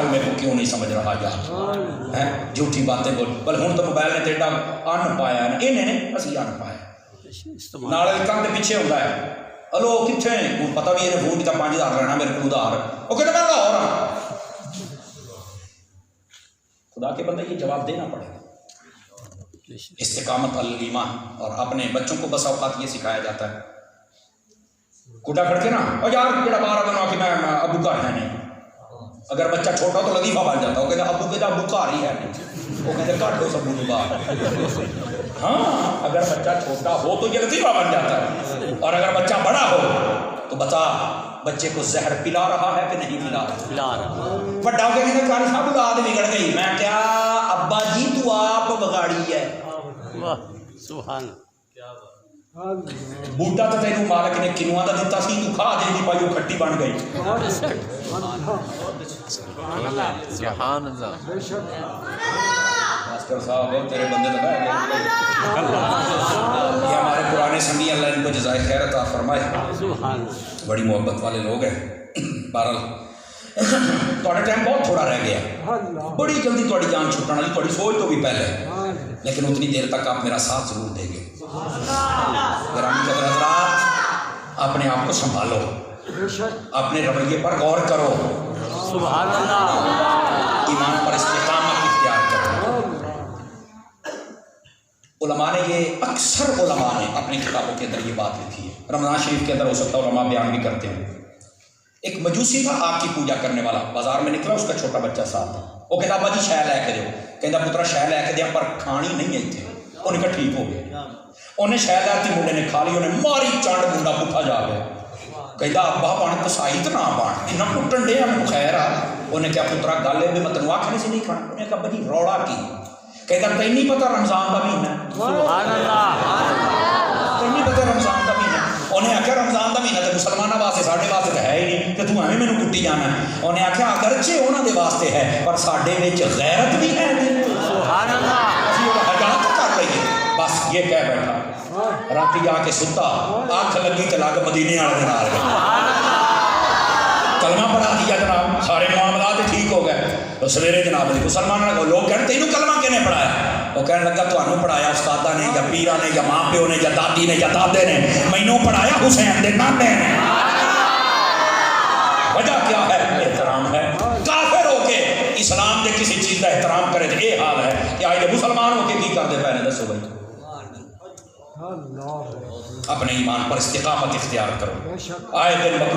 میں کو کیوں نہیں سمجھ رہا یار جھوٹی باتیں بول بل ہوں تو موبائل نے تیرا ان پایا ہے نا انہیں اسی ان پایا نالے کم کے پیچھے ہوتا ہے ہلو کتنے پتا بھی انہیں فون کیا 5000 لینا میرے کو ادھار وہ کہتے میں لاہور ہوں خدا کے بندے یہ جواب دینا پڑے گا استقامت الایمان اور اپنے بچوں کو بس اوقات یہ سکھایا جاتا ہے کوٹا کھڑ کے نا اور یار جڑا باہر بنا کہ میں ابو گھر ہے نہیں اگر بچہ چھوٹا تو لطیفہ بن جاتا وہ کہتے ابو کہتا ابو گھر ہی ہے نہیں وہ کہتے کٹ دو سب باہر ہاں اگر بچہ چھوٹا ہو تو یہ لطیفہ بن جاتا ہے اور اگر بچہ بڑا ہو تو بتا بچے کو زہر پلا رہا ہے کہ نہیں پلا رہا بڑا ہو کے کہتے قاری صاحب اولاد بگڑ گئی میں کیا ابا جی تو آپ بگاڑی ہے سبحان بوٹا تو تینوں مالک نے کنواں دا دتا سی تو کھا دے دی پائی وہ کھٹی بن گئی سبحان اللہ ماسٹر صاحب تیرے بندے تو بہ گئے یہ ہمارے پرانے سنگی اللہ ان کو جزائے خیر عطا فرمائے بڑی محبت والے لوگ ہیں بہرحال تھوڑا ٹائم بہت تھوڑا رہ گیا بڑی جلدی تھوڑی جان چھٹنا والی تھوڑی سوچ تو بھی پہلے لیکن اتنی دیر تک آپ میرا ساتھ ضرور دیں گے گرامی قدر حضرات اپنے آپ کو سنبھالو اپنے رویے پر غور کرو سبحان اللہ ایمان پر استقامت اختیار کرو علماء نے یہ اکثر علماء نے اپنی کتابوں کے اندر یہ بات لکھی ہے رمضان شریف کے اندر ہو سکتا ہے علماء بیان بھی کرتے ہیں ایک مجوسی تھا آگ کی پوجا کرنے والا بازار میں نکلا اس کا چھوٹا بچہ ساتھ تھا وہ کہتا ابا جی شہ لے کے دو کہتا پترا شہ لے کے دیا پر کھانی نہیں ہے اتنے انہیں کہا ٹھیک ہو گیا انہیں شہ لاتی منڈے نے کھا لی انہیں ماری چانڈ منڈا پٹھا جا گیا کہتا ابا بان تو سائی تو نہ بان انہیں پٹن دے ہمیں خیر آ انہیں کہا پترا گالے میں متنو آکھنے سے نہیں کھانا انہیں کہا بجی روڑا کی کہتا تین نہیں پتا رمضان کا مہینہ سبحان اللہ تین نہیں پتا رمضان کا مہینہ انہیں آخیا رمضان کا مہینہ تو مسلمانوں واسطے ساڈے واسطے تو ہے ہی نہیں کہ تو ہمیں مینوں کٹی جانا ہے انہیں آخیا اگرچہ انہوں دے واسطے ہے پر ساڈے وچ غیرت بھی ہے سبحان اللہ اسی وہ حجات کر لئیے بس یہ کہہ بیٹھا راتی آ کے ستا آنکھ لگی تو لگ مدینے والے دن آ گئے کلمہ پڑھا دیا جناب سارے معاملات ٹھیک ہو گئے تو سویرے جناب مسلمان لوگ کہتے تینوں کلمہ کہنے پڑھایا وہ کہنے لگا تو انہوں پڑھایا استادہ نے یا پیرا نے یا ماں پیو نے یا دادی نے یا دادے نے مینوں پڑھایا حسین دے نانے نے وجہ کیا ہے احترام ہے کافر ہو کے اسلام دے کسی چیز کا احترام کرے تو یہ حال ہے کہ آئے مسلمان ہو کے کی کر دے پہلے دسو بھائی اپنے ایمان پر استقامت اختیار کرو آئے دن